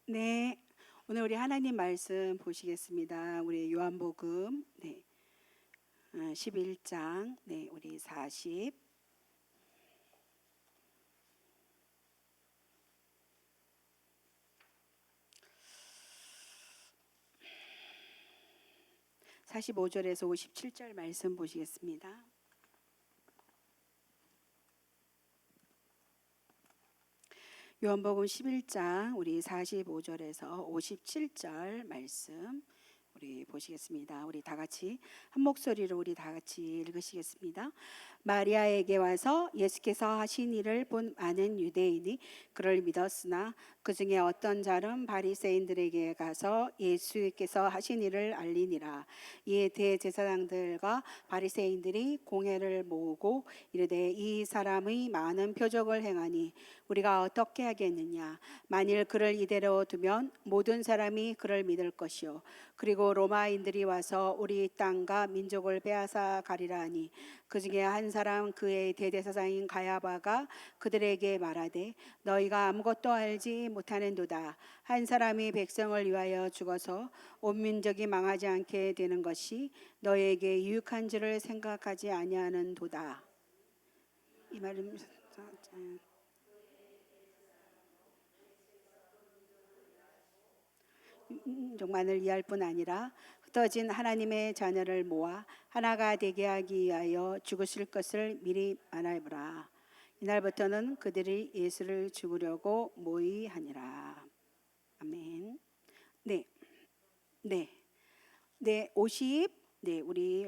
네, 오늘 우리 하나님 말씀 보시겠습니다. 우리 요한복음 11장 우리 45절에서 57절 말씀 보시겠습니다. 요한복음 11장 우리 45절에서 57절 말씀 우리 보시겠습니다. 우리 다 같이 한 목소리로 우리 다 같이 읽으시겠습니다. 마리아에게 와서 예수께서 하신 일을 본 많은 유대인이 그를 믿었으나 그 중에 어떤 자는 바리새인들에게 가서 예수께서 하신 일을 알리니라. 이에 대제사장들과 바리새인들이 공회를 모으고 이르되 이 사람의 많은 표적을 행하니 우리가 어떻게 하겠느냐. 만일 그를 이대로 두면 모든 사람이 그를 믿을 것이요 그리고 로마인들이 와서 우리 땅과 민족을 빼앗아 가리라 하니 그 중에 한 사람 그의 대제사장인 가야바가 그들에게 말하되 너희가 아무것도 알지 못하는도다. 한 사람이 백성을 위하여 죽어서 온 민족이 망하지 않게 되는 것이 너희에게 유익한 줄을 생각하지 아니하는도다. 이 말은 종만을 이해할 뿐 아니라 흩어진 하나님의 자녀를 모아 하나가 되게 하기 위하여 죽으실 것을 미리 말하여보라. 이날부터는 그들이 예수를 죽으려고 모의하니라. 아멘. 네, 네, 네, 우리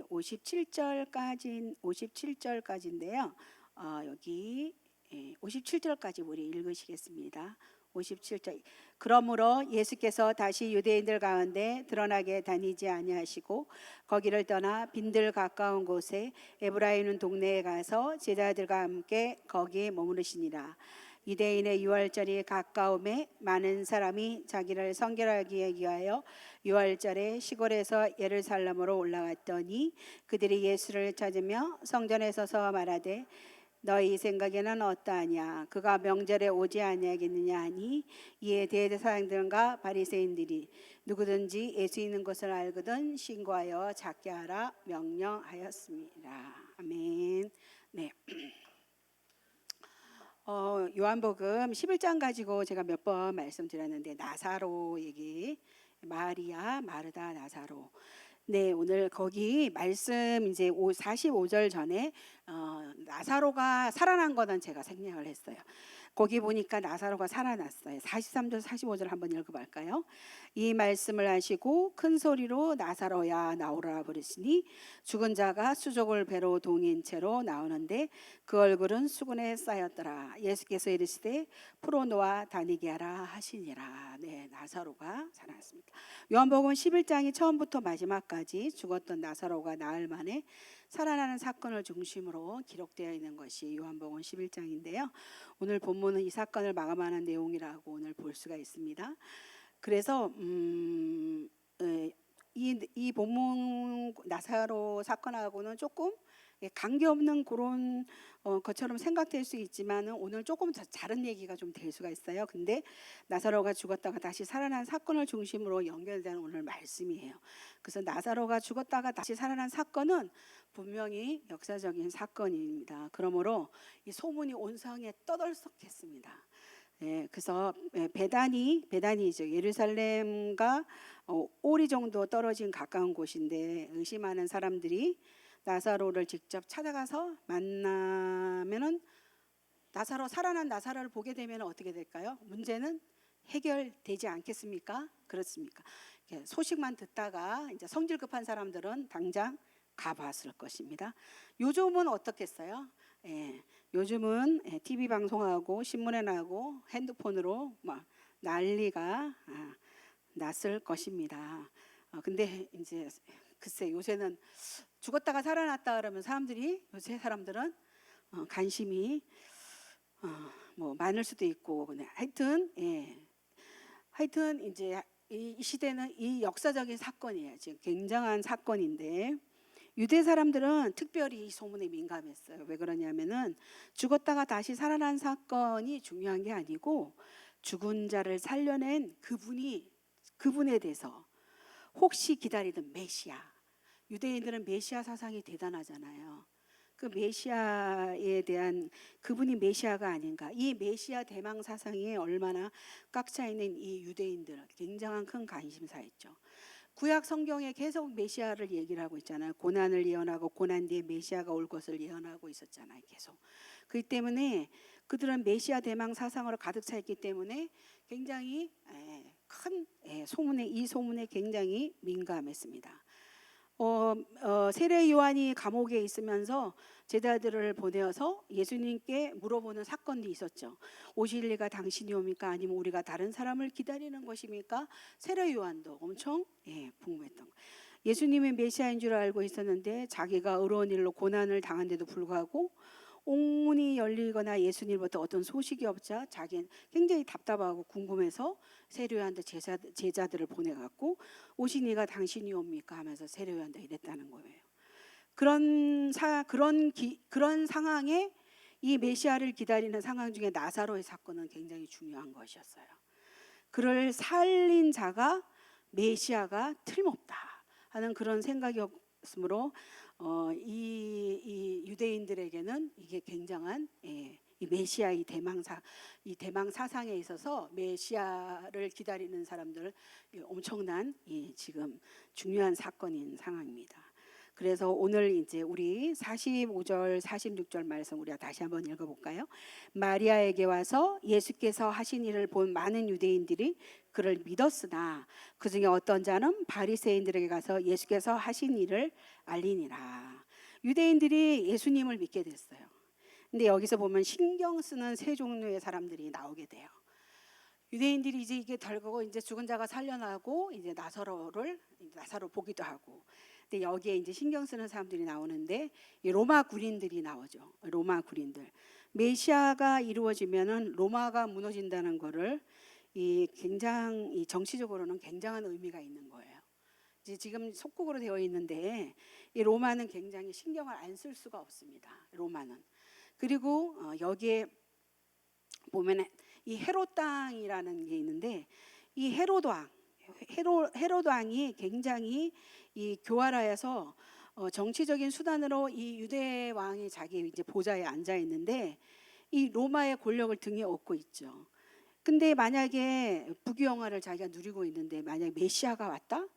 57절까지인데요. 여기 57절까지 우리 읽으시겠습니다. 57절. 그러므로 예수께서 다시 유대인들 가운데 드러나게 다니지 아니하시고 거기를 떠나 빈들 가까운 곳에 에브라임 동네에 가서 제자들과 함께 거기 머무르시니라. 유대인의 유월절이 가까움에 많은 사람이 자기를 성결하기 위하여 유월절에 시골에서 예루살렘으로 올라갔더니 그들이 예수를 찾으며 성전에 서서 말하되 너희 생각에는 어떠하냐. 그가 명절에 오지 아니하겠느냐 하니 이에 대제사장들과 바리새인들이 누구든지 예수 있는 것을 알거든 신고하여 잡게 하라 명령하였습니다. 아멘. 네. 요한복음 11장 가지고 제가 몇 번 말씀드렸는데 나사로 얘기, 마리아, 마르다, 나사로. 네, 오늘 거기 말씀 이제 45절 전에 나사로가 살아난 거는 제가 생략을 했어요. 거기 보니까 나사로가 살아났어요. 43절 45절 한번 읽어볼까요? 이 말씀을 하시고 큰 소리로 나사로야 나오라 부르시니 죽은 자가 수족을 배로 동인 채로 나오는데 그 얼굴은 수건에 쌓였더라. 예수께서 이르시되 풀어놓아 다니게 하라 하시니라. 네, 나사로가 살아났습니다. 요한복음 11장이 처음부터 마지막까지 죽었던 나사로가 나흘 만에 살아나는 사건을 중심으로 기록되어 있는 것이 요한복음 11장인데요. 오늘 본문은 이 사건을 마감하는 내용이라고 오늘 볼 수가 있습니다. 그래서 이 본문 나사로 사건하고는 조금 관계없는 그런 것처럼 생각될 수 있지만 오늘 조금 다른 얘기가 좀 될 수가 있어요. 근데 나사로가 죽었다가 다시 살아난 사건을 중심으로 연결되는 오늘 말씀이에요. 그래서 나사로가 죽었다가 다시 살아난 사건은 분명히 역사적인 사건입니다. 그러므로 이 소문이 온 성에 떠들썩했습니다. 그래서 베다니죠. 예루살렘과 오리 정도 떨어진 가까운 곳인데 의심하는 사람들이 나사로를 직접 찾아가서 만나면은 살아난 나사로를 보게 되면 어떻게 될까요? 문제는 해결되지 않겠습니까? 그렇습니까? 소식만 듣다가 이제 성질 급한 사람들은 당장 가봤을 것입니다. 요즘은 어떻겠어요? 요즘은 TV 방송하고 신문에 나고 핸드폰으로 막 난리가 났을 것입니다. 근데 이제 글쎄 요새는 죽었다가 살아났다 그러면 요새 사람들은 관심이 뭐 많을 수도 있고 하여튼 이제 이 시대는 이 역사적인 사건이에요. 지금 굉장한 사건인데 유대 사람들은 특별히 이 소문에 민감했어요. 왜 그러냐면은 죽었다가 다시 살아난 사건이 중요한 게 아니고 죽은 자를 살려낸 그분에 대해서 혹시 기다리던 메시아, 유대인들은 메시아 사상이 대단하잖아요. 그 메시아에 대한 그분이 메시아가 아닌가, 이 메시아 대망 사상에 얼마나 꽉 차 있는 이 유대인들 굉장한 큰 관심사였죠. 구약 성경에 계속 메시아를 얘기를 하고 있잖아요. 고난을 예언하고 고난 뒤에 메시아가 올 것을 예언하고 있었잖아요. 계속. 그렇기 때문에 그들은 메시아 대망 사상으로 가득 차 있기 때문에 굉장히 큰 이 소문에 굉장히 민감했습니다. 세례 요한이 감옥에 있으면서 제자들을 보내어서 예수님께 물어보는 사건도 있었죠. 오실 리가 당신이 옵니까? 아니면 우리가 다른 사람을 기다리는 것입니까? 세례 요한도 엄청 궁금했던 거예요. 예수님이 메시아인 줄 알고 있었는데 자기가 의로운 일로 고난을 당한데도 불구하고 옥문이 열리거나 예수님부터 어떤 소식이 없자 자기는 굉장히 답답하고 궁금해서 세례요한도 제자들을 보내갖고 오신 이가 당신이 옵니까 하면서 세례요한도 이랬다는 거예요. 그런 상황에 이 메시아를 기다리는 상황 중에 나사로의 사건은 굉장히 중요한 것이었어요. 그를 살린 자가 메시아가 틀림없다 하는 그런 생각이었으므로 이 유대인들에게는 이게 굉장한 이 메시아 이 대망 사상에 있어서 메시아를 기다리는 사람들 엄청난 지금 중요한 사건인 상황입니다. 그래서 오늘 이제 우리 45절 46절 말씀 우리가 다시 한번 읽어볼까요? 마리아에게 와서 예수께서 하신 일을 본 많은 유대인들이 그를 믿었으나 그중에 어떤 자는 바리새인들에게 가서 예수께서 하신 일을 알리니라. 유대인들이 예수님을 믿게 됐어요. 근데 여기서 보면 신경 쓰는 세 종류의 사람들이 나오게 돼요. 유대인들이 이제 이게 덜고 이제 죽은 자가 살려나고 이제 나사로 보기도 하고. 근데 여기에 이제 신경 쓰는 사람들이 나오는데 로마 군인들이 나오죠. 로마 군인들. 메시아가 이루어지면은 로마가 무너진다는 거를 굉장히 정치적으로는 굉장한 의미가 있는 거예요. 이제 지금 속국으로 되어 있는데 이 로마는 굉장히 신경을 안 쓸 수가 없습니다. 로마는. 그리고 여기에 보면 이 헤롯 당이라는 게 있는데 이 헤롯 왕이 굉장히 이 교활하여서 정치적인 수단으로 이 유대 왕이 자기 이제 보좌에 앉아 있는데 이 로마의 권력을 등에 업고 있죠. 근데 만약에 부귀영화를 자기가 누리고 있는데 만약 메시아가 왔다?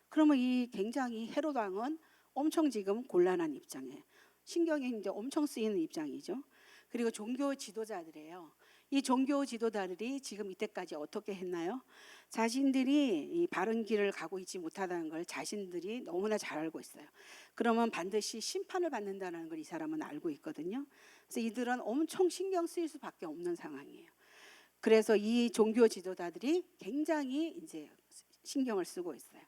그러면 이 굉장히 헤롯 왕은 엄청 지금 곤란한 입장이에요. 신경이 이제 엄청 쓰이는 입장이죠. 그리고 종교 지도자들이에요. 이 종교 지도자들이 지금 이때까지 어떻게 했나요? 자신들이 이 바른 길을 가고 있지 못하다는 걸 자신들이 너무나 잘 알고 있어요. 그러면 반드시 심판을 받는다는 걸 이 사람은 알고 있거든요. 그래서 이들은 엄청 신경 쓰일 수밖에 없는 상황이에요. 그래서 이 종교 지도자들이 굉장히 이제 신경을 쓰고 있어요.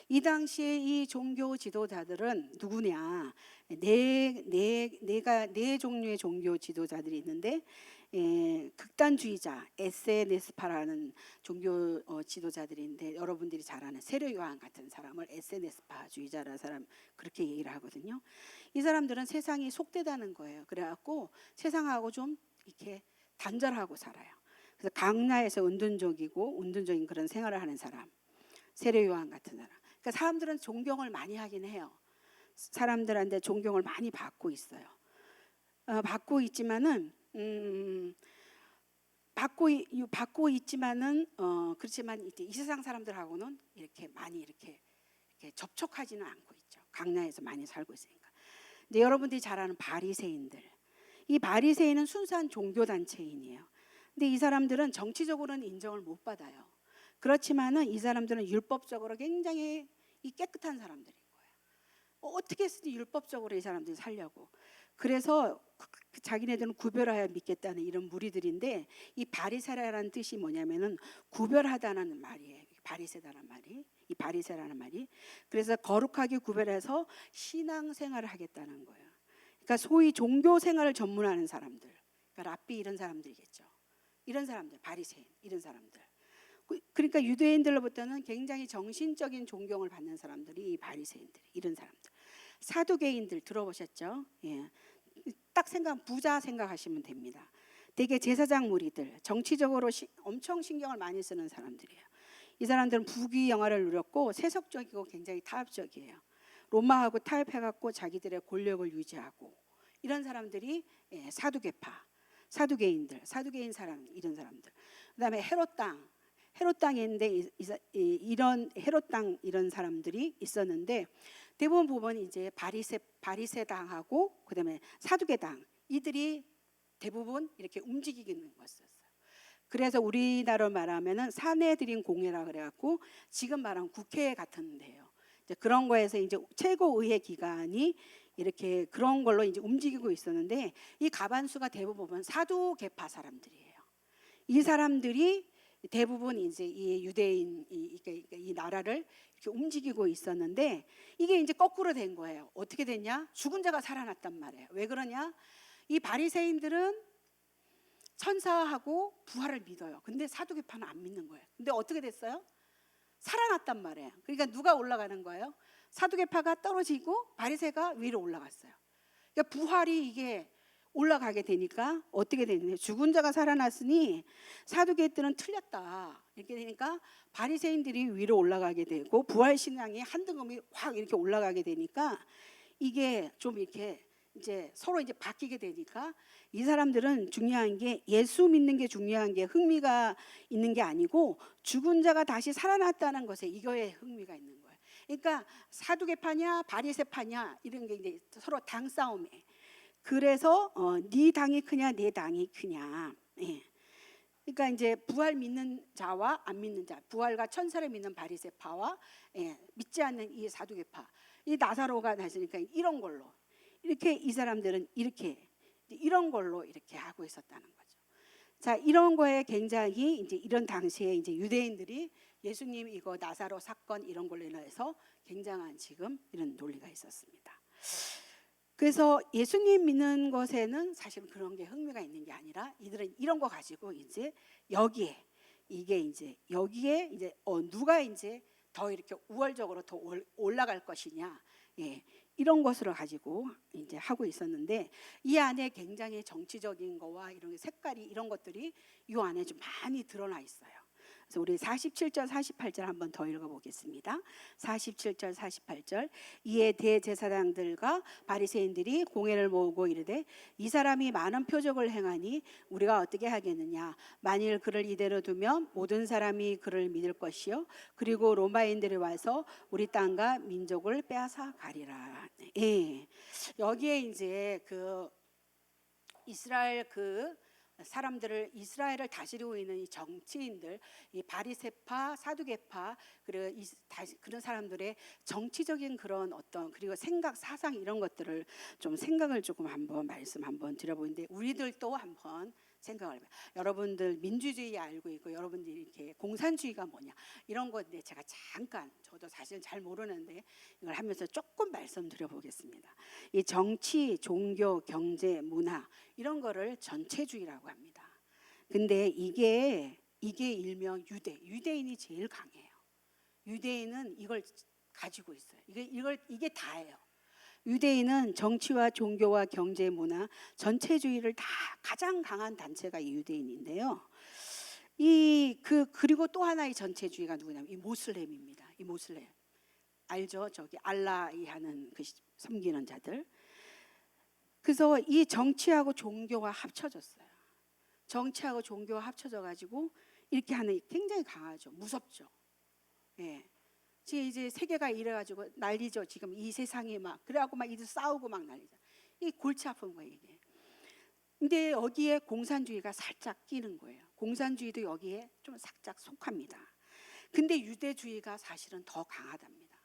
이 당시에 이 종교 지도자들은 누구냐? 네 종류의 종교 지도자들이 있는데 극단주의자 에세네스파라는 종교 지도자들인데 여러분들이 잘 아는 세례 요한 같은 사람을 에세네스파주의자라는 사람 그렇게 얘기를 하거든요. 이 사람들은 세상이 속되다는 거예요. 그래갖고 세상하고 좀 이렇게 단절하고 살아요. 그래서 강나에서 은둔적인 그런 생활을 하는 사람, 세례 요한 같은 사람. 그러니까 사람들은 존경을 많이 하긴 해요. 사람들한테 존경을 많이 받고 있어요. 받고 있지만은 그렇지만 이제 이 세상 사람들하고는 이렇게 많이 이렇게 접촉하지는 않고 있죠. 강야에서 많이 살고 있으니까. 근데 여러분들이 잘 아는 바리새인들, 이 바리새인은 순수한 종교 단체인이에요. 근데 이 사람들은 정치적으로는 인정을 못 받아요. 그렇지만은 이 사람들은 율법적으로 굉장히 깨끗한 사람들인 거예요. 어떻게 해서든 율법적으로 이 사람들이 살려고. 그래서 자기네들은 구별하여 믿겠다는 이런 무리들인데 이 바리새라는 뜻이 뭐냐면은 구별하다는 말이에요. 바리새다라는 말이. 이 바리새라는 말이. 그래서 거룩하게 구별해서 신앙생활을 하겠다는 거예요. 그러니까 소위 종교 생활을 전문하는 사람들. 그러니까 랍비 이런 사람들이겠죠. 이런 사람들, 바리새인 이런 사람들. 그러니까 유대인들로부터는 굉장히 정신적인 존경을 받는 사람들이 이 바리새인들 이런 사람들. 사두개인들 들어보셨죠? 예. 딱 부자 생각하시면 됩니다. 되게 제사장 무리들, 정치적으로 엄청 신경을 많이 쓰는 사람들이에요. 이 사람들은 부귀 영화를 누렸고 세속적이고 굉장히 타협적이에요. 로마하고 타협해갖고 자기들의 권력을 유지하고 이런 사람들이 사두개파, 사두개인 사람, 이런 사람들. 그다음에 헤롯 땅인데 이런 헤롯 땅 이런 사람들이 있었는데 대부분 보면 이제 바리새당하고 그다음에 사두개당 이들이 대부분 이렇게 움직이는 것이었어요. 그래서 우리나라로 말하면은 사내들인 공회라 그래갖고 지금 말하면 국회 같은데요. 이제 그런 거에서 이제 최고의회 기관이 이렇게 그런 걸로 이제 움직이고 있었는데 이 가반수가 대부분 보면 사두개파 사람들이에요. 이 사람들이 대부분 이제 이 유대인 이 나라를 이렇게 움직이고 있었는데 이게 이제 거꾸로 된 거예요. 어떻게 됐냐? 죽은 자가 살아났단 말이에요. 왜 그러냐? 이 바리새인들은 천사하고 부활을 믿어요. 근데 사두개파는 안 믿는 거예요. 근데 어떻게 됐어요? 살아났단 말이에요. 그러니까 누가 올라가는 거예요? 사두개파가 떨어지고 바리새가 위로 올라갔어요. 그러니까 부활이 이게 올라가게 되니까 어떻게 되느냐? 죽은 자가 살아났으니 사두개들은 틀렸다. 이렇게 되니까 바리새인들이 위로 올라가게 되고 부활 신앙이 한 등급이 확 이렇게 올라가게 되니까 이게 좀 이렇게 이제 서로 이제 바뀌게 되니까 이 사람들은 중요한 게 예수 믿는 게 중요한 게 흥미가 있는 게 아니고 죽은 자가 다시 살아났다는 것에 이거에 흥미가 있는 거예요. 그러니까 사두개파냐 바리새파냐 이런 게 이제 서로 당 싸움에. 그래서 네 당이 크냐 내 당이 크냐. 예. 그러니까 이제 부활 믿는 자와 안 믿는 자, 부활과 천사를 믿는 바리새파와 믿지 않는 이 사두개파, 이 나사로가 나서니까 이런 걸로 이렇게 이 사람들은 이렇게 이런 걸로 이렇게 하고 있었다는 거죠. 자, 이런 거에 굉장히 이제 이런 당시에 이제 유대인들이 예수님 이거 나사로 사건 이런 걸로 인해서 굉장한 지금 이런 논리가 있었습니다. 그래서 예수님 믿는 것에는 사실 그런 게 흥미가 있는 게 아니라 이들은 이런 거 가지고 이제 여기에 이게 이제 여기에 이제 누가 이제 더 이렇게 우월적으로 더 올라갈 것이냐, 이런 것으로 가지고 이제 하고 있었는데 이 안에 굉장히 정치적인 거와 이런 색깔이 이런 것들이 이 안에 좀 많이 드러나 있어요. 그래서 우리 47절 48절 한번 더 읽어보겠습니다. 47절 48절 이에 대제사장들과 바리새인들이 공회를 모으고 이르되 이 사람이 많은 표적을 행하니 우리가 어떻게 하겠느냐. 만일 그를 이대로 두면 모든 사람이 그를 믿을 것이요 그리고 로마인들이 와서 우리 땅과 민족을 빼앗아 가리라. 여기에 이제 그 이스라엘 사람들을 이스라엘을 다스리고 있는 이 정치인들, 이 바리새파, 사두개파 그리고 그런 사람들의 정치적인 그런 어떤 그리고 생각, 사상 이런 것들을 좀 생각을 조금 한번 말씀 한번 드려보는데 우리들도 한번 생각을 해봐요. 여러분들 민주주의 알고 있고 여러분들이 이렇게 공산주의가 뭐냐 이런 건데 제가 잠깐 저도 사실 잘 모르는데 이걸 하면서 조금 말씀드려보겠습니다. 이 정치, 종교, 경제, 문화 이런 거를 전체주의라고 합니다. 근데 이게 일명 유대인이 제일 강해요. 유대인은 이걸 가지고 있어요. 이게 다예요. 유대인은 정치와 종교와 경제, 문화, 전체주의를 다 가장 강한 단체가 이 유대인인데요. 그리고 또 하나의 전체주의가 누구냐면 이 모슬렘입니다. 이 모슬렘 알죠? 저기 알라히 하는 그 섬기는 자들. 그래서 이 정치하고 종교가 합쳐졌어요. 정치하고 종교가 합쳐져 가지고 이렇게 하는 굉장히 강하죠. 무섭죠. 지금 이제 세계가 이래가지고 난리죠. 지금 이 세상이 막 그래갖고 막 이들 싸우고 막 난리죠. 이 골치 아픈 거예요 이게. 근데 여기에 공산주의가 살짝 끼는 거예요. 공산주의도 여기에 좀 살짝 속합니다. 근데 유대주의가 사실은 더 강하답니다.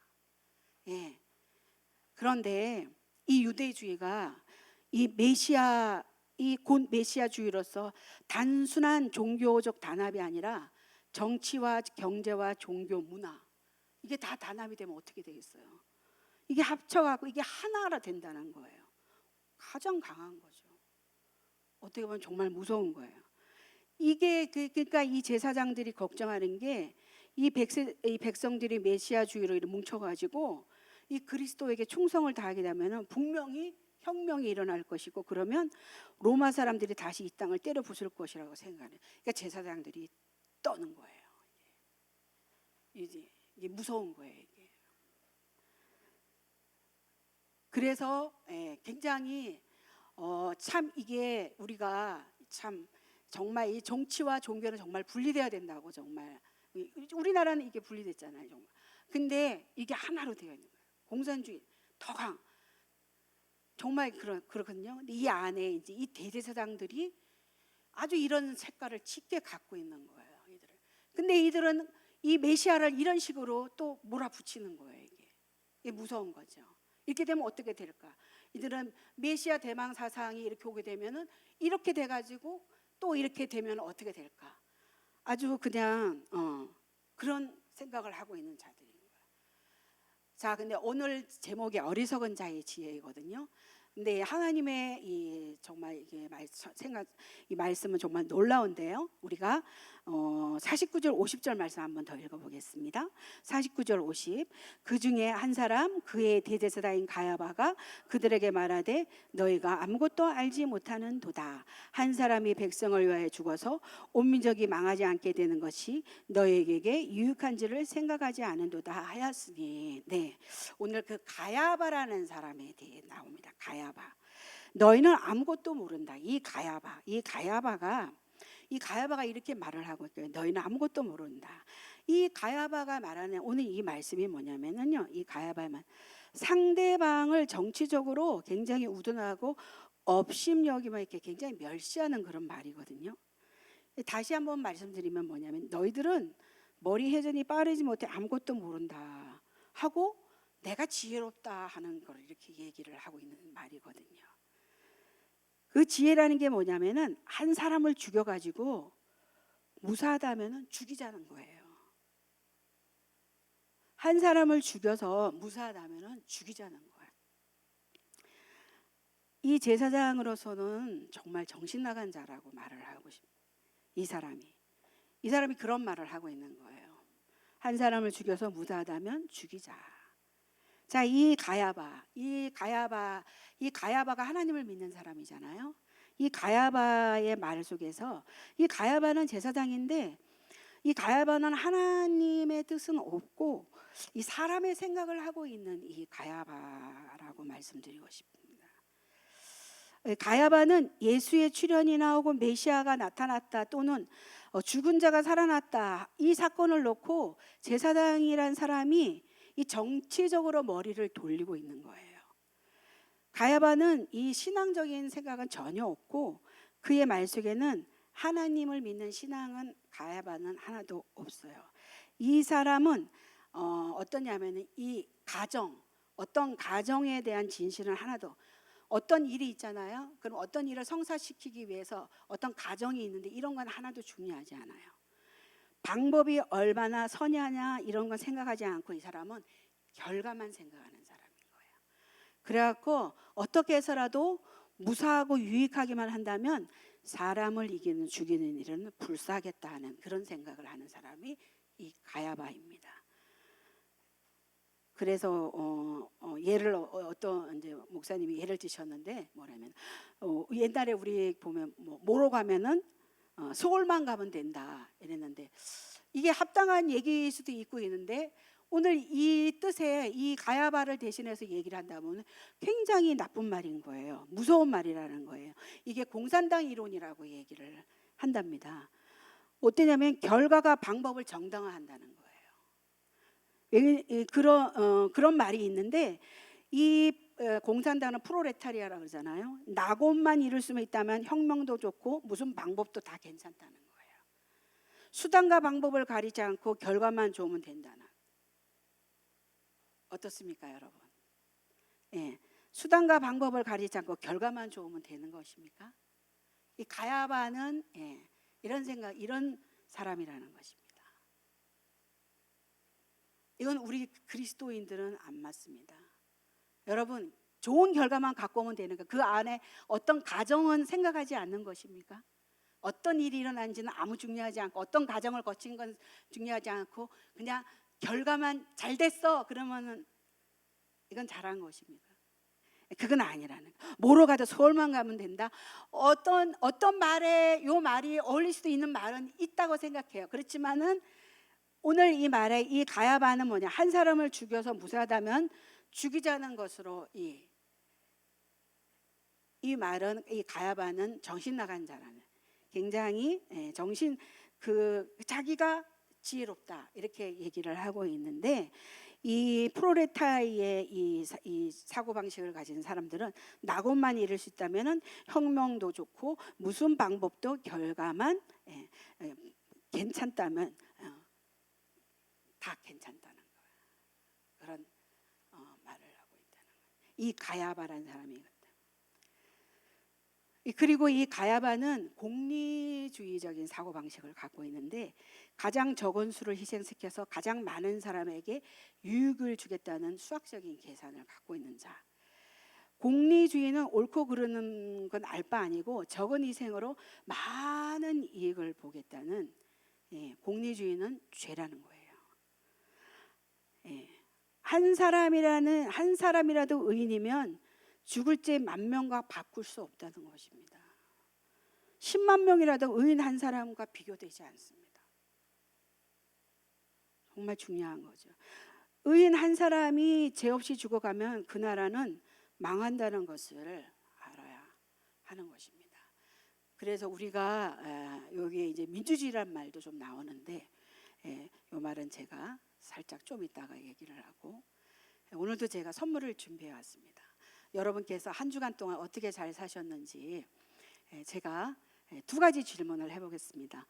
그런데 이 유대주의가 이 메시아 곧 메시아주의로서 단순한 종교적 단합이 아니라 정치와 경제와 종교, 문화 이게 다 단합이 되면 어떻게 되겠어요? 이게 합쳐갖고 이게 하나가 된다는 거예요. 가장 강한 거죠. 어떻게 보면 정말 무서운 거예요. 이게 그러니까 이 제사장들이 걱정하는 게 이 백성들이 메시아주의로 뭉쳐가지고 이 그리스도에게 충성을 다하게 되면은 분명히 혁명이 일어날 것이고, 그러면 로마 사람들이 다시 이 땅을 때려 부술 것이라고 생각해요. 그러니까 제사장들이 떠는 거예요. 이게 무서운 거예요. 이게. 그래서 굉장히 참 이게 우리가 참 정말 이 정치와 종교는 정말 분리돼야 된다고, 정말 우리나라는 이게 분리됐잖아요. 정말. 근데 이게 하나로 되어 있는 거예요. 공산주의 더 강. 정말 그렇거든요. 근데 이 안에 이제 이 대제사장들이 아주 이런 색깔을 짙게 갖고 있는 거예요. 이들은. 근데 이들은 이 메시아를 이런 식으로 또 몰아붙이는 거예요. 이게 무서운 거죠. 이렇게 되면 어떻게 될까? 이들은 메시아 대망 사상이 이렇게 오게 되면은 이렇게 돼가지고 또 이렇게 되면 어떻게 될까? 아주 그냥 그런 생각을 하고 있는 자들인 거예요. 자, 근데 오늘 제목이 어리석은 자의 지혜이거든요. 근데 하나님의 이 정말 이게 이 말씀은 정말 놀라운데요. 우리가 49절 50절 말씀 한번 더 읽어보겠습니다. 49절 50. 그 중에 한 사람 그의 대제사장인 가야바가 그들에게 말하되 너희가 아무것도 알지 못하는 도다. 한 사람이 백성을 위하여 죽어서 온 민족이 망하지 않게 되는 것이 너희에게 유익한지를 생각하지 않은도다 하였으니. 네, 오늘 그 가야바라는 사람에 대해 나옵니다. 가야바. 너희는 아무것도 모른다. 이 가야바가 이렇게 말을 하고 있어요. 너희는 아무것도 모른다. 이 가야바가 말하는 오늘 이 말씀이 뭐냐면은요. 이 가야바만 상대방을 정치적으로 굉장히 우둔하고 업심여기만 이렇게 굉장히 멸시하는 그런 말이거든요. 다시 한번 말씀드리면 뭐냐면 너희들은 머리 회전이 빠르지 못해 아무것도 모른다 하고 내가 지혜롭다 하는 걸 이렇게 얘기를 하고 있는 말이거든요. 그 지혜라는 게 뭐냐면은 한 사람을 죽여가지고 무사하다면은 죽이자는 거예요. 한 사람을 죽여서 무사하다면은 죽이자는 거예요. 이 제사장으로서는 정말 정신 나간 자라고 말을 하고 싶어요. 이 사람이 그런 말을 하고 있는 거예요. 한 사람을 죽여서 무사하다면 죽이자. 자, 이 가야바가 하나님을 믿는 사람이잖아요. 이 가야바의 말 속에서 이 가야바는 제사장인데 이 가야바는 하나님의 뜻은 없고 이 사람의 생각을 하고 있는 이 가야바라고 말씀드리고 싶습니다. 가야바는 예수의 출현이 나오고 메시아가 나타났다 또는 죽은 자가 살아났다 이 사건을 놓고 제사장이란 사람이 이 정치적으로 머리를 돌리고 있는 거예요. 가야바는 이 신앙적인 생각은 전혀 없고 그의 말 속에는 하나님을 믿는 신앙은 가야바는 하나도 없어요. 이 사람은 어떠냐면은 이 어떤 가정에 대한 진실은 하나도, 어떤 일이 있잖아요. 그럼 어떤 일을 성사시키기 위해서 어떤 가정이 있는데 이런 건 하나도 중요하지 않아요. 방법이 얼마나 선하냐 이런 건 생각하지 않고 이 사람은 결과만 생각하는 사람인 거예요. 그래갖고 어떻게 해서라도 무사하고 유익하기만 한다면 사람을 죽이는 일은 불사하겠다 하는 그런 생각을 하는 사람이 이 가야바입니다. 그래서 예를 어떤 이제 목사님이 예를 드셨는데 뭐냐면 옛날에 우리 보면 뭐로 가면은 서울만 가면 된다 이랬는데 이게 합당한 얘기일 수도 있고 있는데 오늘 이 뜻에 이 가야바를 대신해서 얘기를 한다면 굉장히 나쁜 말인 거예요. 무서운 말이라는 거예요. 이게 공산당 이론이라고 얘기를 한답니다. 어떠냐면 결과가 방법을 정당화한다는 거예요. 그런 말이 있는데 이 공산당은 프로레타리아라고 그러잖아요. 낙원만 이룰 수 있다면 혁명도 좋고 무슨 방법도 다 괜찮다는 거예요. 수단과 방법을 가리지 않고 결과만 좋으면 된다는. 어떻습니까, 여러분? 예, 수단과 방법을 가리지 않고 결과만 좋으면 되는 것입니까? 이 가야바는 이런 사람이라는 것입니다. 이건 우리 그리스도인들은 안 맞습니다. 여러분, 좋은 결과만 갖고 오면 되는 거. 그 안에 어떤 가정은 생각하지 않는 것입니까? 어떤 일이 일어난지는 아무 중요하지 않고 어떤 가정을 거친 건 중요하지 않고 그냥 결과만 잘 됐어 그러면은 이건 잘한 것입니다. 그건 아니라는 거예요. 뭐로 가도 서울만 가면 된다. 어떤 말에 요 말이 어울릴 수도 있는 말은 있다고 생각해요. 그렇지만은 오늘 이 말에 이 가야바는 뭐냐? 한 사람을 죽여서 무사하다면 죽이자는 것으로 이 말은 이 가야바는 정신 나간 자라는 굉장히 정신 자기가 지혜롭다 이렇게 얘기를 하고 있는데 이 프로레타이의 이 사고 방식을 가진 사람들은 낙원만 이룰 수 있다면은 혁명도 좋고 무슨 방법도 결과만 괜찮다면 다 괜찮다는 거예요. 그런 말을 하고 있다는 거예요. 이 가야바라는 사람이거든. 그리고 이 가야바는 공리주의적인 사고방식을 갖고 있는데 가장 적은 수를 희생시켜서 가장 많은 사람에게 유익을 주겠다는 수학적인 계산을 갖고 있는 자. 공리주의는 옳고 그르는 건 알 바 아니고 적은 희생으로 많은 이익을 보겠다는 공리주의는 죄라는 거예요. 한 사람이라도 의인이면 죽을 때 10,000명과 바꿀 수 없다는 것입니다. 10만 명이라도 의인 한 사람과 비교되지 않습니다. 정말 중요한 거죠. 의인 한 사람이 죄 없이 죽어가면 그 나라는 망한다는 것을 알아야 하는 것입니다. 그래서 우리가 여기에 이제 민주주의란 말도 좀 나오는데 이 말은 제가 살짝 좀 이따가 얘기를 하고 오늘도 제가 선물을 준비해 왔습니다. 여러분께서 한 주간 동안 어떻게 잘 사셨는지 제가 2가지 질문을 해보겠습니다.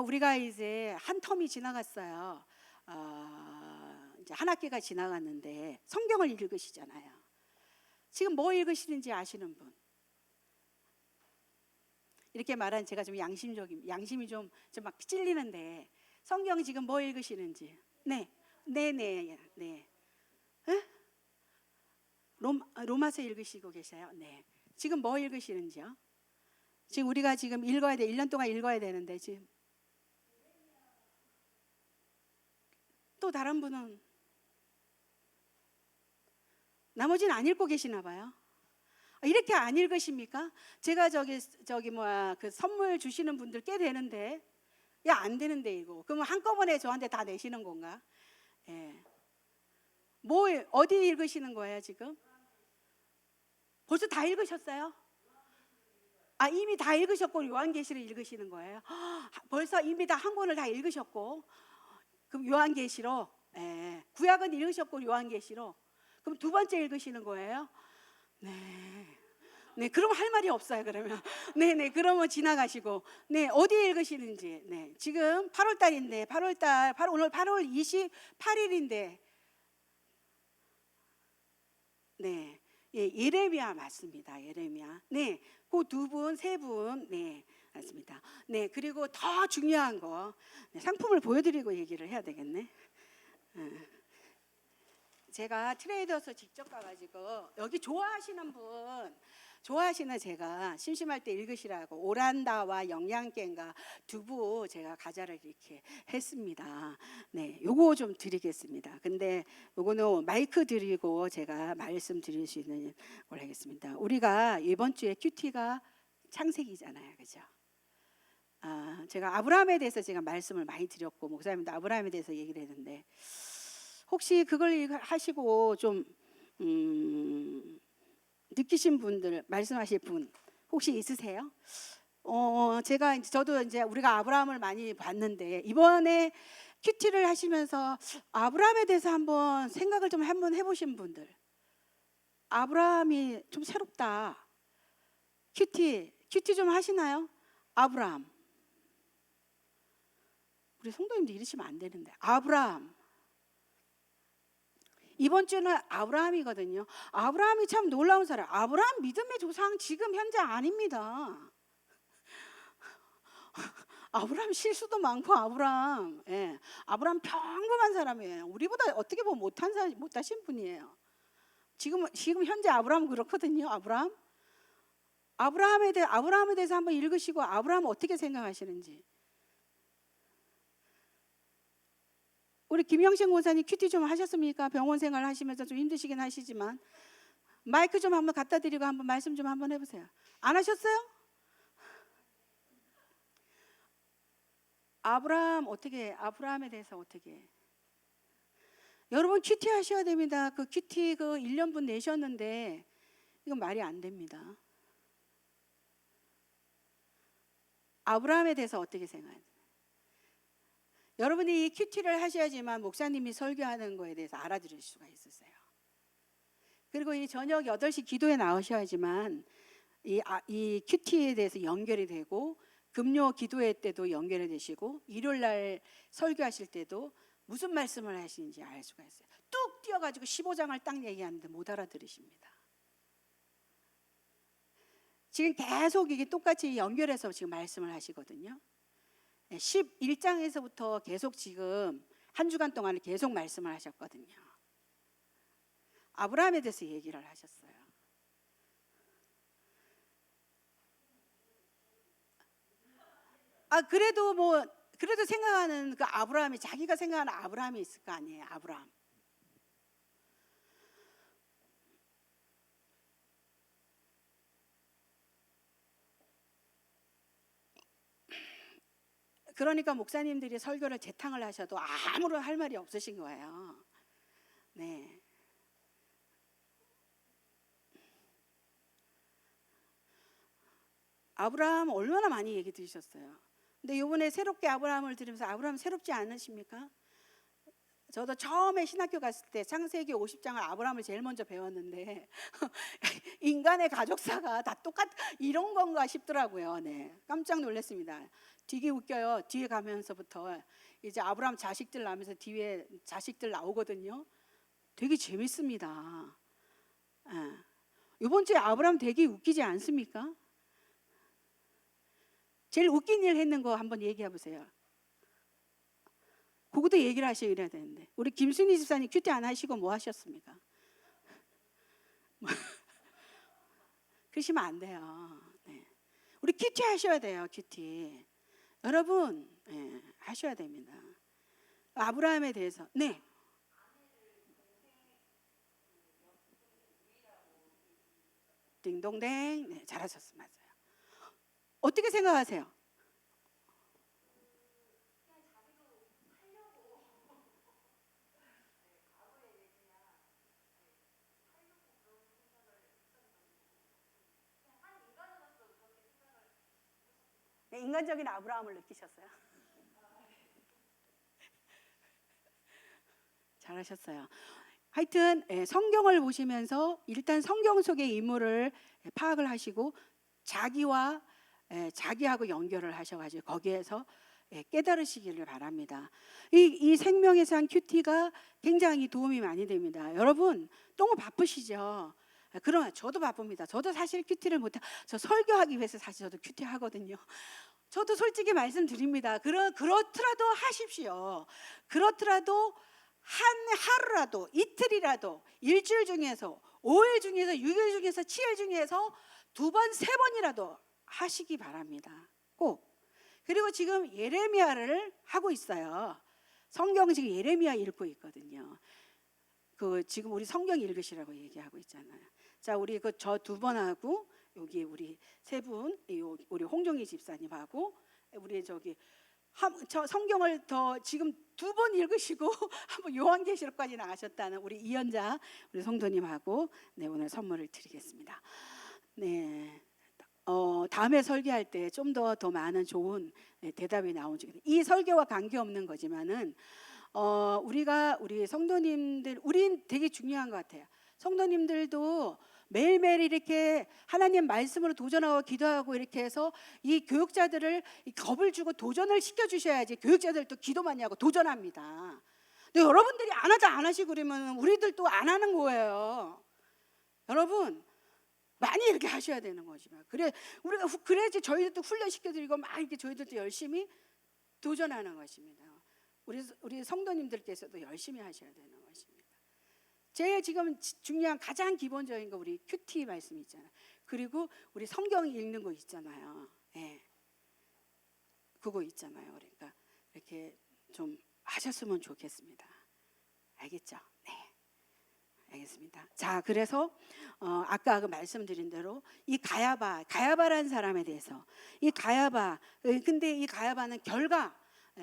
우리가 이제 한 텀이 지나갔어요. 이제 한 학기가 지나갔는데 성경을 읽으시잖아요. 지금 뭐 읽으시는지 아시는 분? 이렇게 말한 제가 좀 양심이 좀 막 찔리는데 성경 지금 뭐 읽으시는지? 네. 로마서 읽으시고 계세요? 네. 지금 뭐 읽으시는지요? 지금 우리가 지금 읽어야 돼. 1년 동안 읽어야 되는데 지금 또 다른 분은 나머지는 안 읽고 계시나 봐요. 이렇게 안 읽으십니까? 제가 그 선물 주시는 분들 꽤 되는데 야 안 되는데 이거 그러면 한꺼번에 저한테 다 내시는 건가? 어디 읽으시는 거예요 지금? 벌써 다 읽으셨어요? 이미 다 읽으셨고 요한계시를 읽으시는 거예요? 벌써 이미 다 한 권을 다 읽으셨고 그럼 요한계시로 구약은 읽으셨고 요한계시로 그럼 2번째 읽으시는 거예요? 네, 그럼 할 말이 없어요. 그러면 그러면 지나가시고 어디 읽으시는지 지금 8월 달인데 오늘 8월 28일인데 예레미야 맞습니다. 예레미야. 그 2분, 3분 맞습니다. 그리고 더 중요한 거 상품을 보여드리고 얘기를 해야 되겠네. 제가 트레이더스 직접 가가지고 여기 좋아하시는 제가 심심할 때 읽으시라고 오란다와 영양갱과 두부 제가 과자를 이렇게 했습니다. 요거 좀 드리겠습니다. 근데 요거는 마이크 드리고 제가 말씀 드릴 수 있는 걸 하겠습니다. 우리가 이번 주에 큐티가 창세기잖아요, 그죠? 제가 아브라함에 대해서 제가 말씀을 많이 드렸고 목사님도 아브라함에 대해서 얘기를 했는데 혹시 그걸 하시고 좀 느끼신 분들 말씀하실 분 혹시 있으세요? 저도 이제 우리가 아브라함을 많이 봤는데 이번에 큐티를 하시면서 아브라함에 대해서 한번 생각을 좀 한번 해보신 분들 아브라함이 좀 새롭다. 큐티 좀 하시나요? 아브라함 우리 성도님들 이러시면 안 되는데 아브라함 이번 주는 아브라함이거든요. 아브라함이 참 놀라운 사람. 아브라함 믿음의 조상 지금 현재 아닙니다. 아브라함 실수도 많고 아브라함 평범한 사람이에요. 우리보다 어떻게 보면 못하신 분이에요. 지금 현재 아브라함 그렇거든요. 아브라함에 대해서 한번 읽으시고 아브라함 어떻게 생각하시는지. 우리 김영신 권사님 큐티 좀 하셨습니까? 병원 생활 하시면서 좀 힘드시긴 하시지만 마이크 좀 한번 갖다 드리고 한번 말씀 좀 한번 해보세요. 안 하셨어요? 아브라함에 대해서 어떻게? 여러분 큐티 하셔야 됩니다. 그 큐티 그 1년분 내셨는데 이건 말이 안 됩니다. 아브라함에 대해서 어떻게 생각해요? 여러분이 이 큐티를 하셔야지만 목사님이 설교하는 거에 대해서 알아들을 수가 있으세요. 그리고 이 저녁 8시 기도에 나오셔야지만 이 큐티에 대해서 연결이 되고 금요 기도회 때도 연결이 되시고 일요일 날 설교하실 때도 무슨 말씀을 하시는지 알 수가 있어요. 뚝 뛰어가지고 15장을 딱 얘기하는데 못 알아들으십니다. 지금 계속 이게 똑같이 연결해서 지금 말씀을 하시거든요. 11장에서부터 계속 지금 한 주간 동안 계속 말씀을 하셨거든요. 아브라함에 대해서 얘기를 하셨어요. 그래도 생각하는 그 아브라함이 자기가 생각하는 아브라함이 있을 거 아니에요. 아브라함. 그러니까 목사님들이 설교를 재탕을 하셔도 아무런 할 말이 없으신 거예요. 네. 아브라함 얼마나 많이 얘기 들으셨어요. 근데 이번에 새롭게 아브라함을 들으면서 아브라함 새롭지 않으십니까? 저도 처음에 신학교 갔을 때 창세기 50장을 아브라함을 제일 먼저 배웠는데 인간의 가족사가 다 이런 건가 싶더라고요. 네, 깜짝 놀랐습니다. 되게 웃겨요. 뒤에 가면서부터 이제 아브라함 자식들 나면서 뒤에 자식들 나오거든요. 되게 재밌습니다. 이번 주에 아브라함 되게 웃기지 않습니까? 제일 웃긴 일 했는 거 한번 얘기해 보세요. 그것도 얘기를 하시고 이래야 되는데 우리 김순희 집사님 큐티 안 하시고 뭐 하셨습니까? 그러시면 안 돼요. 네. 우리 큐티 하셔야 돼요. 큐티 여러분 하셔야 됩니다. 아브라함에 대해서 네. 딩동댕 네, 잘하셨어요. 맞아요. 어떻게 생각하세요? 네, 인간적인 아브라함을 느끼셨어요? 잘하셨어요. 하여튼 성경을 보시면서 일단 성경 속의 인물을 파악을 하시고 자기하고 연결을 하셔가지고 거기에서 깨달으시기를 바랍니다. 이 생명의 산 큐티가 굉장히 도움이 많이 됩니다. 여러분 너무 바쁘시죠? 그러나 저도 바쁩니다. 저도 사실 큐티를 못해. 저 설교하기 위해서 사실 저도 큐티 하거든요. 저도 솔직히 말씀드립니다. 그렇더라도 하십시오. 그렇더라도 하루라도 이틀이라도 일주일 중에서 5일 중에서 6일 중에서 7일 중에서 2번 3번이라도 하시기 바랍니다. 꼭. 그리고 지금 예레미야를 하고 있어요. 성경 지금 예레미야 읽고 있거든요. 지금 우리 성경 읽으시라고 얘기하고 있잖아요. 자, 우리 저 2번 하고 여기 우리 3분, 우리 홍종희 집사님하고 우리 저 성경을 더 지금 2번 읽으시고 한번 요한계시록까지 나가셨다는 우리 이연자 우리 성도님하고 네, 오늘 선물을 드리겠습니다. 네, 다음에 설교할 때 좀 더 많은 좋은 대답이 나오죠. 이 설교와 관계없는 거지만은 우리 성도님들 우린 되게 중요한 것 같아요. 성도님들도 매일매일 이렇게 하나님 말씀으로 도전하고 기도하고 이렇게 해서 이 교육자들을 겁을 주고 도전을 시켜주셔야지 교육자들도 기도 많이 하고 도전합니다. 근데 여러분들이 안 하시고 그러면 우리들도 안 하는 거예요. 여러분 많이 이렇게 하셔야 되는 거지만 그래야지 저희들도 훈련시켜드리고 막 이렇게 저희들도 열심히 도전하는 것입니다. 우리 성도님들께서도 열심히 하셔야 되는 것입니다. 제일 지금 중요한 가장 기본적인 거 우리 큐티 말씀 있잖아요. 그리고 우리 성경 읽는 거 있잖아요. 네. 그거 있잖아요. 그러니까 이렇게 좀 하셨으면 좋겠습니다. 알겠죠? 네. 알겠습니다. 자, 그래서 아까 그 말씀드린 대로 이 가야바라는 사람에 대해서 이 가야바, 근데 이 가야바는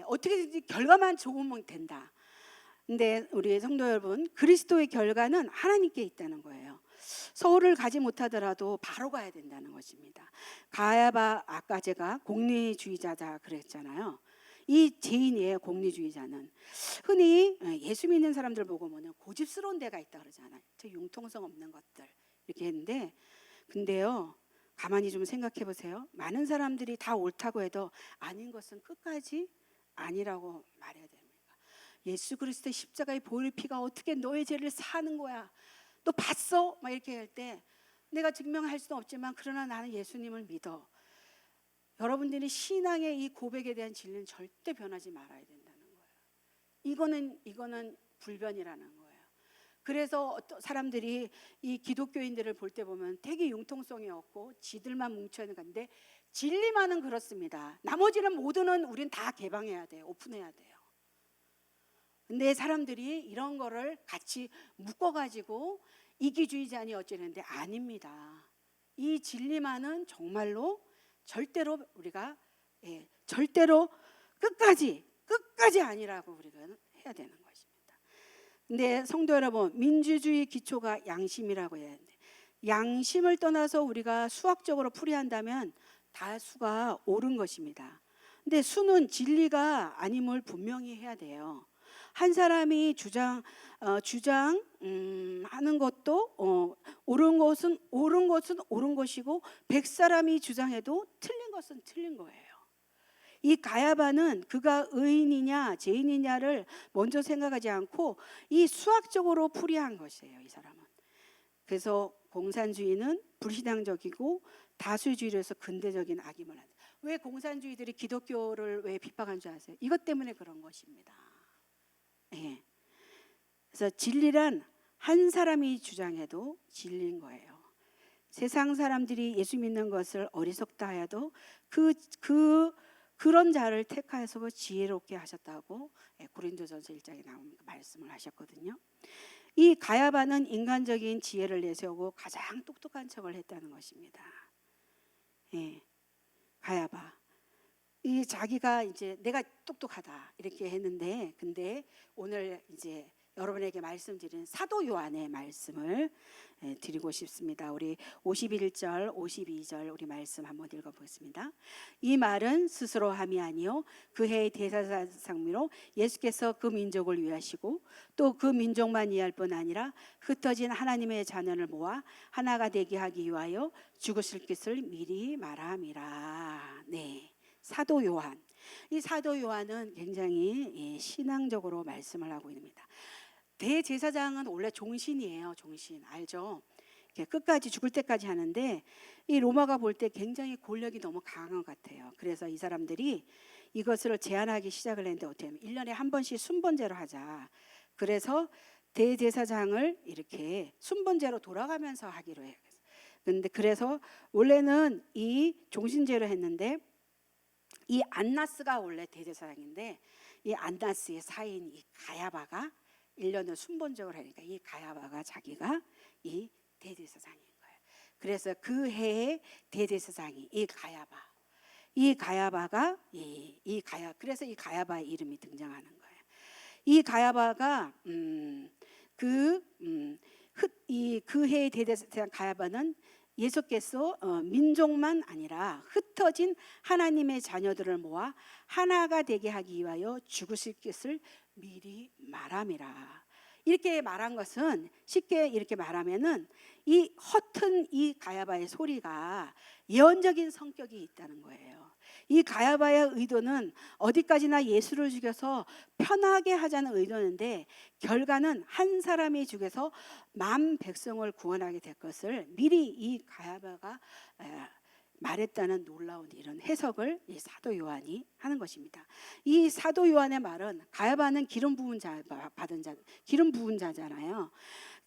어떻게든지 결과만 좋으면 된다. 근데 우리 성도 여러분, 그리스도의 결과는 하나님께 있다는 거예요. 서울을 가지 못하더라도 바로 가야 된다는 것입니다. 가야바, 아까 제가 공리주의자다 그랬잖아요. 이 죄인이에요. 공리주의자는 흔히 예수 믿는 사람들 보고 보면 고집스러운 데가 있다 그러잖아요. 저 융통성 없는 것들 이렇게 했는데, 근데요, 가만히 좀 생각해 보세요. 많은 사람들이 다 옳다고 해도 아닌 것은 끝까지 아니라고 말해야 됩니다. 예수 그리스도의 십자가의 보혈 피가 어떻게 너의 죄를 사는 거야? 너 봤어? 막 이렇게 할 때 내가 증명할 수는 없지만 그러나 나는 예수님을 믿어. 여러분들이 신앙의 이 고백에 대한 진리는 절대 변하지 말아야 된다는 거예요. 이거는 불변이라는 거예요. 그래서 어떤 사람들이 이 기독교인들을 볼 때 보면 되게 융통성이 없고 지들만 뭉쳐 있는 건데, 진리만은 그렇습니다. 나머지는 모두는 우린 다 개방해야 돼요. 오픈해야 돼요. 근데 사람들이 이런 거를 같이 묶어가지고 이기주의자니 어쩌는데 아닙니다. 이 진리만은 정말로 절대로 우리가 절대로 끝까지 아니라고 우리가 해야 되는 것입니다. 근데 성도 여러분, 민주주의 기초가 양심이라고 해야 하는데, 양심을 떠나서 우리가 수학적으로 풀이한다면 다수가 옳은 것입니다. 근데 수는 진리가 아님을 분명히 해야 돼요. 한 사람이 주장하는 것도 옳은 것은 옳은 것이고 100사람이 주장해도 틀린 것은 틀린 거예요. 이 가야바는 그가 의인이냐 죄인이냐를 먼저 생각하지 않고 이 수학적으로 풀이한 것이에요. 이 사람은. 그래서 공산주의는 불신앙적이고 다수주의로서 근대적인 악임을 한다. 왜 공산주의들이 기독교를 왜 비판한 줄 아세요? 이것 때문에 그런 것입니다. 예. 그래서 진리란 한 사람이 주장해도 진리인 거예요. 세상 사람들이 예수 믿는 것을 어리석다 하여도 그런 자를 택하여서 지혜롭게 하셨다고 고린도전서 1장에 나온 말씀을 하셨거든요. 이 가야바는 인간적인 지혜를 내세우고 가장 똑똑한 척을 했다는 것입니다. 예. 가야바. 이 자기가 이제 내가 똑똑하다 이렇게 했는데, 근데 오늘 이제 여러분에게 말씀드린 사도 요한의 말씀을 드리고 싶습니다. 우리 51절, 52절 우리 말씀 한번 읽어보겠습니다. 이 말은 스스로 함이 아니요 그 해의 대사상미로 예수께서 그 민족을 위하시고 또 그 민족만 이해할 뿐 아니라 흩어진 하나님의 자녀를 모아 하나가 되게 하기 위하여 죽으실 것을 미리 말함이라. 네. 사도 요한. 이 사도 요한은 굉장히 신앙적으로 말씀을 하고 있습니다. 대제사장은 원래 종신이에요. 종신 알죠? 끝까지 죽을 때까지 하는데 이 로마가 볼 때 굉장히 권력이 너무 강한 것 같아요. 그래서 이 사람들이 이것을 제한하기 시작을 했는데 어떻게 하면 1년에 한 번씩 순번제로 하자. 그래서 대제사장을 이렇게 순번제로 돌아가면서 하기로 해요. 근데 그래서 원래는 이 종신제로 했는데 이 안나스가 원래 대제사장인데 이 안나스의 사이인 이 가야바가 1년을 순번적으로 하니까 이 가야바가 자기가 이 대제사장인 거예요. 그래서 그 해의 대제사장이 이 가야바가 그래서 이 가야바의 이름이 등장하는 거예요. 이 가야바가 그 해의 대제사장 가야바는 예수께서 민족만 아니라 흩어진 하나님의 자녀들을 모아 하나가 되게 하기 위하여 죽으실 것을 미리 말함이라. 이렇게 말한 것은 쉽게 이렇게 말하면은 이 허튼 이 가야바의 소리가 예언적인 성격이 있다는 거예요. 이 가야바의 의도는 어디까지나 예수를 죽여서 편하게 하자는 의도인데 결과는 한 사람이 죽여서 만 백성을 구원하게 될 것을 미리 이 가야바가 말했다는 놀라운 이런 해석을 이 사도 요한이 하는 것입니다. 이 사도 요한의 말은 가야바는 기름 부은 자잖아요.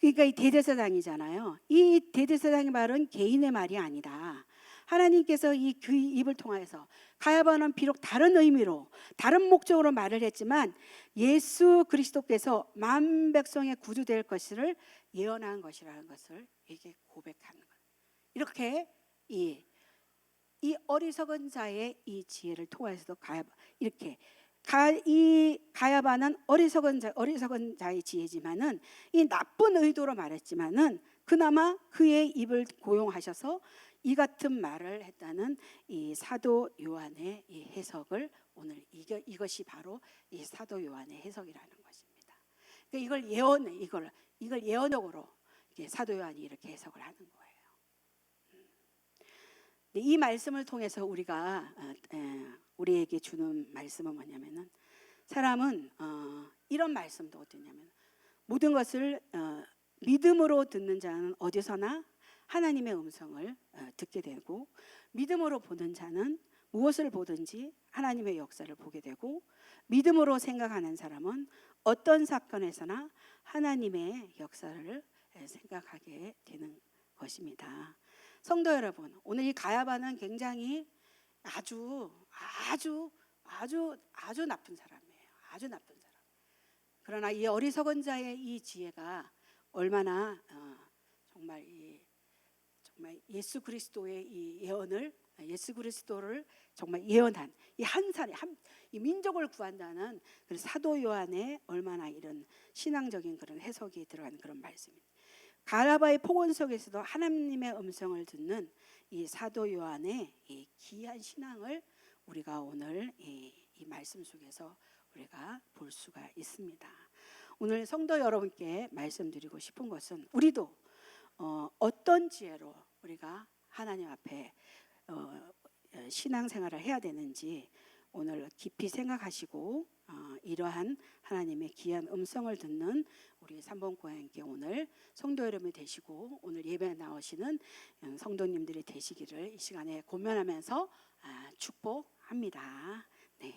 그러니까 이 대제사장이잖아요. 이 대제사장의 말은 개인의 말이 아니다. 하나님께서 이 그 입을 통하여서 가야바는 비록 다른 의미로 다른 목적으로 말을 했지만 예수 그리스도께서 만 백성의 구주될 것을 예언한 것이라는 것을 이게 고백하는 거예요. 이렇게 이 어리석은 자의 이 지혜를 통해서도 이렇게 이 가야바는 어리석은 자의 지혜지만은 이 나쁜 의도로 말했지만은 그나마 그의 입을 고용하셔서 이 같은 말을 했다는 이 사도 요한의 이 해석을 오늘 이것이 바로 이 사도 요한의 해석이라는 것입니다. 그러니까 이걸 예언적으로 사도 요한이 이렇게 해석을 하는 거예요. 이 말씀을 통해서 우리에게 주는 말씀은 뭐냐면은 사람은 이런 말씀도 어떠냐면 모든 것을 믿음으로 듣는 자는 어디서나 하나님의 음성을 듣게 되고 믿음으로 보는 자는 무엇을 보든지 하나님의 역사를 보게 되고 믿음으로 생각하는 사람은 어떤 사건에서나 하나님의 역사를 생각하게 되는 것입니다. 성도 여러분, 오늘 이 가야바는 굉장히 아주 나쁜 사람이에요. 아주 나쁜 사람. 그러나 이 어리석은 자의 이 지혜가 얼마나 정말 예수 그리스도의 이 예언을 예수 그리스도를 정말 예언한 이 민족을 구한다는 그 사도 요한의 얼마나 이런 신앙적인 그런 해석이 들어간 그런 말씀입니다. 가야바의 폭언 속에서도 하나님의 음성을 듣는 이 사도 요한의 이 귀한 신앙을 우리가 오늘 이 말씀 속에서 우리가 볼 수가 있습니다. 오늘 성도 여러분께 말씀드리고 싶은 것은 우리도 어떤 지혜로 우리가 하나님 앞에 신앙생활을 해야 되는지 오늘 깊이 생각하시고 이러한 하나님의 귀한 음성을 듣는 우리 삼봉교회함께 오늘 성도 여러분이 되시고 오늘 예배에 나오시는 성도님들이 되시기를 이 시간에 고면하면서 축복합니다. 네.